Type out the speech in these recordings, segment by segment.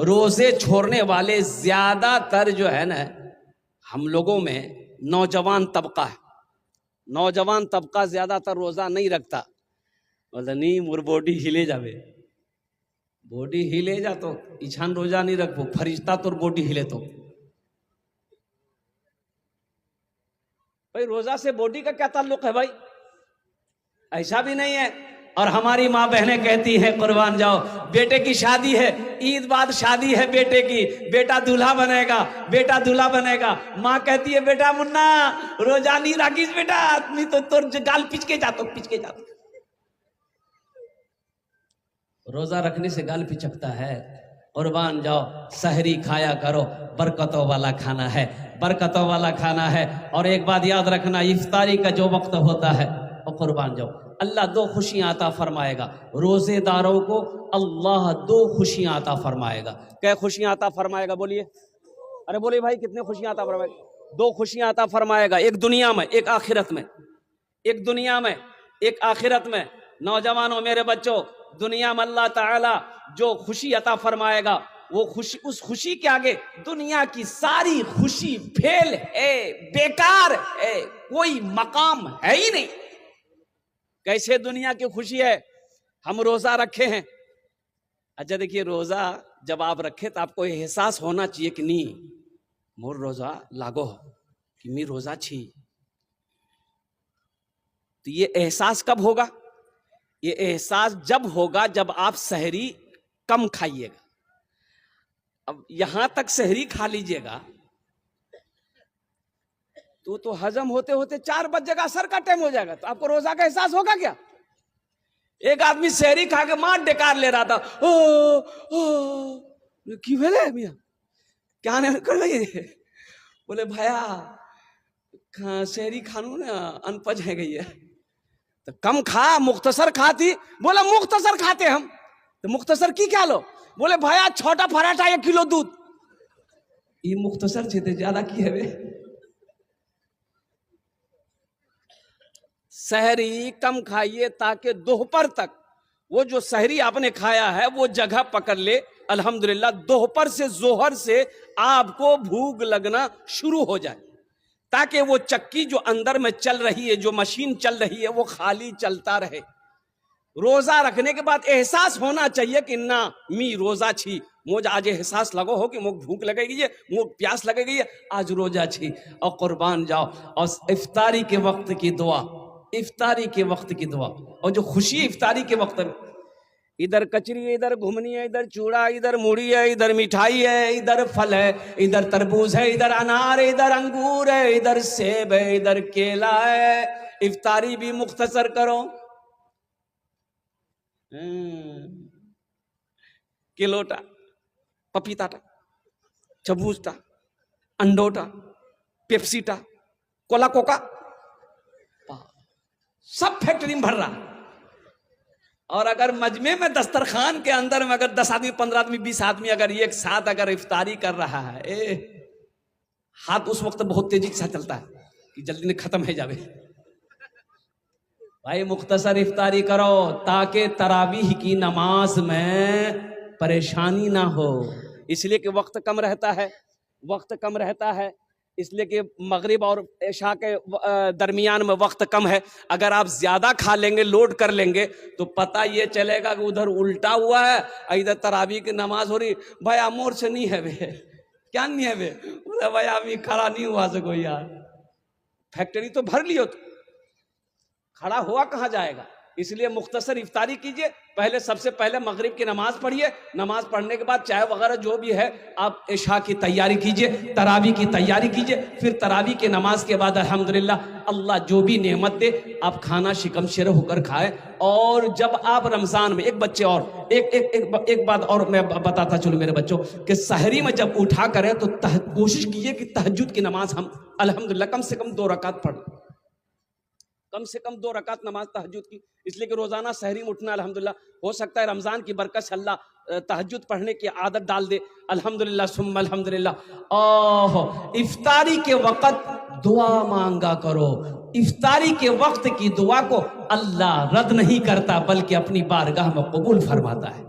रोजे छोड़ने वाले ज्यादातर जो है ना, हम लोगों में नौजवान तबका है। नौजवान तबका ज्यादातर रोजा नहीं रखता। बोलता नहीं मोर बॉडी हिले जावे, बॉडी हिले जा तो इछान रोजा नहीं रखो, फरिश्ता तो बॉडी हिले तो। भाई रोजा से बॉडी का क्या ताल्लुक है भाई? ऐसा भी नहीं है। और हमारी माँ बहनें कहती हैं कुर्बान जाओ, बेटे की शादी है, ईद बाद शादी है बेटे की, बेटा दूल्हा बनेगा, बेटा दूल्हा बनेगा। माँ कहती है बेटा मुन्ना रोजा नहीं राखीस बेटा, नहीं तो तोर गाल पिचके जातो, पिचके जातो। रोजा रखने से गाल पिचकता है। कुर्बान जाओ, सहरी खाया करो, बरकतों वाला खाना है, बरकतों वाला खाना है। और एक बात याद रखना, इफ्तारी का जो वक्त होता है, और कुर्बान जाओ, अल्लाह दो खुशियां अता फरमाएगा रोजेदारों को। अल्लाह दो खुशियां अता फरमाएगा। क्या खुशियां अता फरमाएगा बोलिए? अरे बोलिए भाई, कितने खुशियां अता फरमाएगा? दो खुशियां अता फरमाएगा, एक दुनिया में, एक आखिरत में। एक दुनिया में, एक आखिरत में। नौजवानों, मेरे बच्चों, दुनिया में अल्लाह ताला जो खुशी अता फरमाएगा, वो खुशी, उस खुशी के आगे दुनिया की सारी खुशी फेल है, बेकार है, कोई मकाम है ही नहीं। कैसे दुनिया की खुशी है? हम रोजा रखे हैं। अच्छा देखिए, रोजा जब आप रखे तो आपको एहसास होना चाहिए कि नहीं मोर रोजा लागो कि मी रोजा छी। तो ये एहसास कब होगा? ये एहसास जब होगा जब आप सहरी कम खाइएगा। अब यहां तक सहरी खा लीजिएगा तो हजम होते होते 4 बज जाएगा, असर का टाइम हो जाएगा, तो आपको रोजा का एहसास होगा क्या? एक आदमी सहरी खा के मार डेकार ले रहा था, की भेले मिया क्या नहीं कर रही? बोले भैया सहरी खानू ना अनपच है गई है, तो कम खा, मुख्तसर खाती। बोला मुख्तसर खाते हम, तो मुख्तसर की क्या लो? बोले भैया छोटा पराठा 1 किलो दूध। ये मुख्तसर छे ज्यादा की है वे। सहरी कम खाइए ताकि दोपहर तक वो जो सहरी आपने खाया है वो जगह पकड़ ले। अल्हम्दुलिल्लाह दोपहर से जोहर से आपको भूख लगना शुरू हो जाए, ताकि वो चक्की जो अंदर में चल रही है, जो मशीन चल रही है, वो खाली चलता रहे। रोजा रखने के बाद एहसास होना चाहिए कि ना मी रोजा छी, मुझे आज एहसास लगो हो कि मुझे भूख लगेगी है, मुझे प्यास लगेगी है, आज रोजा छी। और कुर्बान जाओ, और इफ्तारी के वक्त की दुआ, इफ्तारी के वक्त की दुआ, और जो खुशी इफ्तारी के वक्त में, इधर कचरी है, इधर घुमनी है, इधर चूड़ा, इधर मूढ़ी है, इधर मिठाई है, इधर फल है, इधर तरबूज है, इधर अनार है, इधर अंगूर है, इधर सेब है, इधर केला है। इफ्तारी भी मुख्तसर करो। किलोटा, पपीताटा, चबूजटा, अंडोटा, पेप्सीटा, कोला कोका, सब फैक्ट्री में भर रहा। और अगर मजमे में दस्तरखान के अंदर में अगर 10 आदमी, 15 आदमी, 20 आदमी अगर एक साथ अगर इफ्तारी कर रहा है, हाथ उस वक्त बहुत तेजी के साथ चलता है कि जल्दी ने खत्म है जावे। भाई मुख्तसर इफ्तारी करो ताकि तरावीह की नमाज में परेशानी ना हो। इसलिए कि वक्त कम रहता है, वक्त कम रहता है, इसलिए कि मगरिब और इशा के दरमियान में वक्त कम है। अगर आप ज्यादा खा लेंगे, लोड कर लेंगे, तो पता ये चलेगा कि उधर उल्टा हुआ है, इधर तरावी की नमाज हो रही। भाई अमोर से नहीं है वे, क्या नहीं है वे? भाई अभी खड़ा नहीं हुआ सको यार, फैक्ट्री तो भर लियो, तो खड़ा हुआ कहाँ जाएगा? इसलिए मुख्तसर इफ्तारी कीजिए। पहले, सबसे पहले मगरिब की नमाज पढ़िए, नमाज पढ़ने के बाद चाय वगैरह जो भी है आप इशा की तैयारी कीजिए, तरावी की तैयारी कीजिए। फिर तरावी की नमाज के बाद अल्हम्दुलिल्लाह अल्लाह जो भी नेमत दे आप खाना शिकम शेर होकर खाएं। और जब आप रमजान में, एक बच्चे और एक बात और मैं बताता चलूं मेरे बच्चों, कि सहरी में जब उठा करें तो कोशिश कीजिए कि तहज्जुद की नमाज हम अल्हम्दुलिल्लाह कम से कम 2 रकात पढ़, कम से कम 2 रकात नमाज तहज्जुद की। इसलिए कि रोजाना सहरी में उठना अल्हम्दुलिल्लाह, हो सकता है रमजान की बरकत से अल्लाह तहज्जुद पढ़ने की आदत डाल दे। अल्हम्दुलिल्लाह सुम्मा अल्हम्दुलिल्लाह। ओह, इफ्तारी के वक्त दुआ मांगा करो। इफ्तारी के वक्त की दुआ को अल्लाह रद्द नहीं करता, बल्कि अपनी बारगाह में कबूल फरमाता है।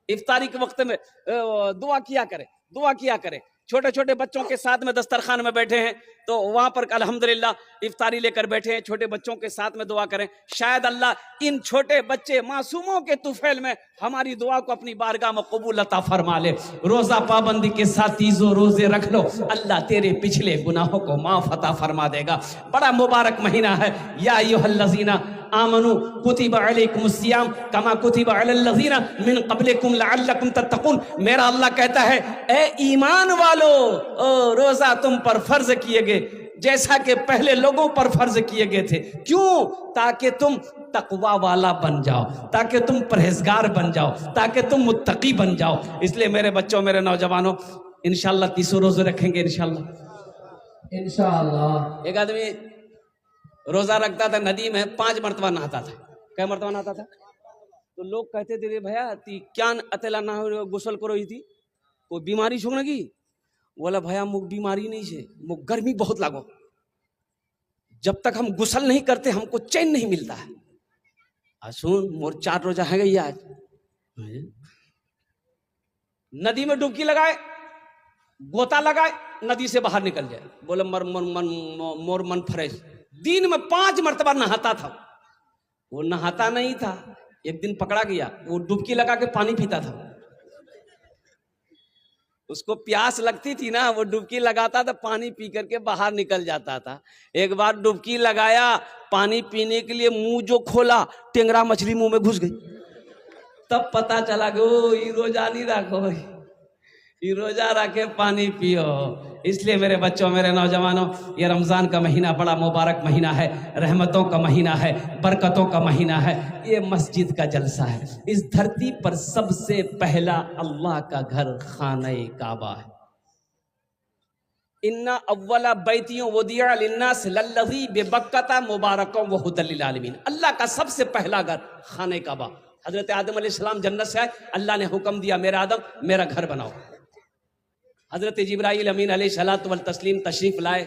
इफ्तारी के वक्त में दुआ किया करें, दुआ किया करें। छोटे छोटे बच्चों के साथ में दस्तरखान में बैठे हैं तो वहां पर अल्हम्दुलिल्लाह इफ्तारी लेकर बैठे हैं, छोटे बच्चों के साथ में दुआ करें। शायद अल्लाह इन छोटे बच्चे मासूमों के तुफैल में हमारी दुआ को अपनी बारगाह में कबूल अता फरमा ले। रोजा पाबंदी के साथ तीजों रोजे रख लो, अल्लाह तेरे पिछले गुनाहों को माफ अता फरमा देगा। बड़ा मुबारक महीना है। या अय्युहल्लज़ीना आमनू कुतिबा अलैकुमुस्सियाम कमा कुतिबा अलल्लज़ीना मिन क़ब्लिकुम लअल्लकुम तत्तक़ून। मेरा अल्लाह कहता है, ए ईमान वालो, रोजा तुम पर फर्ज किए गए जैसा कि पहले लोगों पर फर्ज किए गए थे। क्यों? ताकि तुम तकवा वाला बन जाओ, ताकि तुम परहेजगार बन जाओ, ताकि तुम मुत्तकी बन जाओ। इसलिए मेरे बच्चों, मेरे नौजवानों, इंशाअल्लाह 30 रोजे रखेंगे इंशाअल्लाह। इंशाअल्लाह। एक आदमी रोजा रखता था, नदी में 5 मरतबा नहाता था। क्या मरतबा नहाता था? तो लोग कहते थे, रे भैया ती क्या अतेला ना गुसल करो ही थी, कोई बीमारी छुग की? बोला भैया मुख बीमारी नहीं है, मुख गर्मी बहुत लागो, जब तक हम गुसल नहीं करते हमको चैन नहीं मिलता है। सुन मोर 4 रोजा है गई आज। नदी में डुबकी लगाए, गोता लगाए, नदी से बाहर निकल जाए। बोले मोर मन फ्रेश। दिन में 5 मरतबा नहाता था। वो नहाता नहीं था, एक दिन पकड़ा गया, वो डुबकी लगा के पानी पीता था। उसको प्यास लगती थी ना, वो डुबकी लगाता था, पानी पी करके बाहर निकल जाता था। एक बार डुबकी लगाया, पानी पीने के लिए मुंह जो खोला, टेंगरा मछली मुंह में घुस गई। तब पता चला कि ओ ये रोजा नहीं रखो, ये रोजा रखे पानी पियो। इसलिए मेरे बच्चों, मेरे नौजवानों, ये रमजान का महीना बड़ा मुबारक महीना है, रहमतों का महीना है, बरकतों का महीना है। ये मस्जिद का जलसा है। इस धरती पर सबसे पहला अल्लाह का घर खाने काबा है। इन्ना अव्वला बैतियों वदिया लिन्नास लल्लज़ी बिबक्कता मुबारकों व हुदल लिल आलमीन। अल्लाह का सबसे पहला घर खाने काबा। हजरत आदम अलैहिस्सलाम जन्नत से आए, अल्लाह ने हुक्म दिया, मेरा आदम मेरा घर बनाओ। हजरत जिब्राइल अमीन अलैहिस्सलातु वल तस्लीम तशरीफ लाए,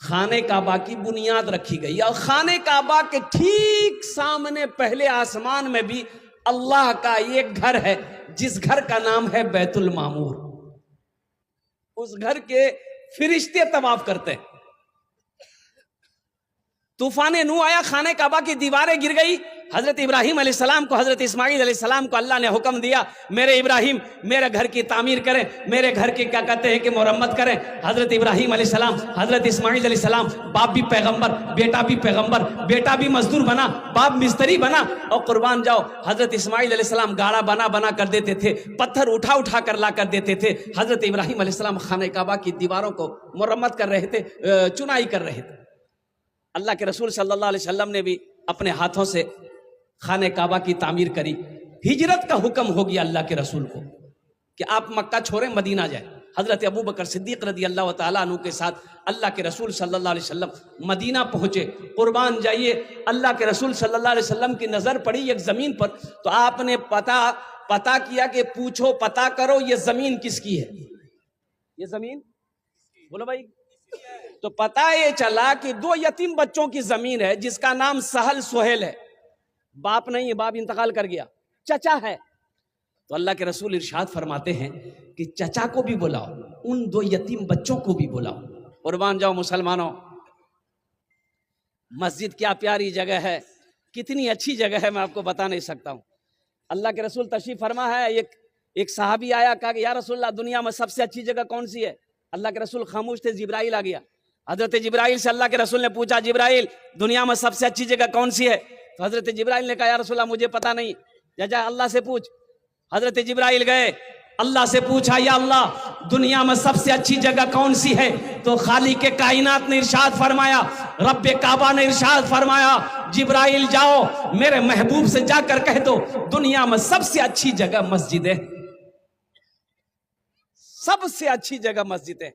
खाने काबा की बुनियाद रखी गई। और खाने काबा के ठीक सामने पहले आसमान में भी अल्लाह का एक घर है, जिस घर का नाम है बैतुल मामूर। उस घर के फिरिश्ते तवाफ करते हैं। तूफान नू आया, खाने काबा की दीवारें गिर गई। हजरत इब्राहिम अलैहिस्सलाम को, हजरत इस्माइल अलैहिस्सलाम को अल्लाह ने हुक्म दिया, मेरे इब्राहिम मेरे घर की तामीर करें, मेरे घर की क्या कहते हैं कि मुरम्मत करें। हजरत इब्राहिम अलैहिस्सलाम, हजरत इस्माइल अलैहिस्सलाम, बाप भी पैगंबर, बेटा भी पैगंबर, बेटा भी मजदूर बना, बाप मिस्त्री बना। और कुर्बान जाओ, हजरत इस्माइल अलैहिस्सलाम गाड़ा बना बना कर देते थे, पत्थर उठा उठा कर ला कर देते थे। हजरत इब्राहिम अलैहिस्सलाम खाने काबा की दीवारों को मुरम्मत कर रहे थे, चुनाई कर रहे थे। अल्लाह के रसूल सल्लल्लाहु अलैहि वसल्लम ने भी अपने हाथों से खाने काबा की तामीर करी। हिजरत का हुक्म हो गया अल्लाह के रसूल को कि आप मक्का छोड़े, मदीना जाए। हजरत अबू बकर सिद्दीक रदी अल्लाह तआला अन्हु के साथ अल्लाह के रसूल सल्लल्लाहु अलैहि वसल्लम मदीना पहुंचे। कुर्बान जाइए, अल्लाह के रसूल सल्लल्लाहु अलैहि वसल्लम की नजर पड़ी एक जमीन पर, तो आपने पता किया कि पूछो, पता करो ये जमीन किसकी है। ये जमीन बोलो भाई। तो पता ये चला कि 2 यतीम बच्चों की जमीन है, जिसका नाम सहल सुहेल है। बाप नहीं है, बाप इंतकाल कर गया, चचा है। तो अल्लाह के रसूल इरशाद फरमाते हैं कि चचा को भी बुलाओ, उन 2 यतीम बच्चों को भी बुलाओ। कुर्बान जाओ मुसलमानों, मस्जिद क्या प्यारी जगह है, कितनी अच्छी जगह है, मैं आपको बता नहीं सकता हूं। अल्लाह के रसूल तशरीफ फरमा है, एक सहाबी आया, कहा कि या रसूलल्लाह दुनिया में सबसे अच्छी जगह कौन सी है। अल्लाह के रसूल खामोश थे, जिब्राइल आ गया। हजरत जिब्राइल से अल्लाह के रसूल ने पूछा, जिब्राइल दुनिया में सबसे अच्छी जगह कौन सी है। तो हजरत जिब्राइल ने कहा, या रसूलल्लाह मुझे पता नहीं, जा अल्लाह से पूछ। हजरत जिब्राइल गए, अल्लाह से पूछा, या अल्लाह दुनिया में सबसे अच्छी जगह कौन सी है। तो खालिक के कायनात ने इरशाद फरमाया, रब्बे काबा ने इरशाद फरमाया, जिब्राइल जाओ मेरे महबूब से जाकर कह दो दुनिया में सबसे अच्छी जगह मस्जिद है। सबसे अच्छी जगह मस्जिदें,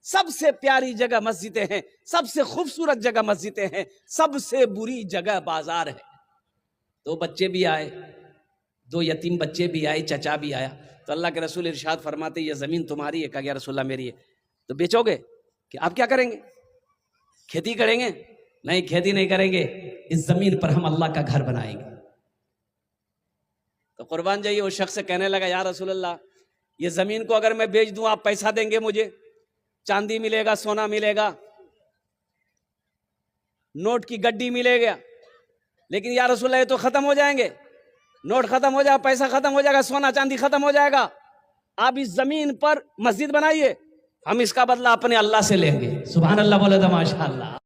सबसे प्यारी जगह मस्जिदें हैं, सबसे खूबसूरत जगह मस्जिदें हैं, सबसे बुरी जगह बाजार है। 2 बच्चे भी आए, 2 यतीम बच्चे भी आए, चचा भी आया। तो अल्लाह के रसूल इरशाद फरमाते, ये जमीन तुम्हारी है। कहा, या रसूलल्लाह मेरी है। तो बेचोगे कि आप क्या करेंगे, खेती करेंगे? नहीं, खेती नहीं करेंगे, इस जमीन पर हम अल्लाह का घर बनाएंगे। तो कुर्बान जाइए, वो शख्स कहने लगा या रसूल अल्लाह, ये जमीन को अगर मैं बेच दूं, आप पैसा देंगे मुझे, चांदी मिलेगा, सोना मिलेगा, नोट की गड्डी मिलेगा, लेकिन या रसूल अल्लाह ये तो खत्म हो जाएंगे, नोट खत्म हो जाएगा, पैसा खत्म हो जाएगा, सोना चांदी खत्म हो जाएगा, आप इस जमीन पर मस्जिद बनाइए, हम इसका बदला अपने अल्लाह से लेंगे। सुभान अल्लाह बोले तो माशाअल्लाह।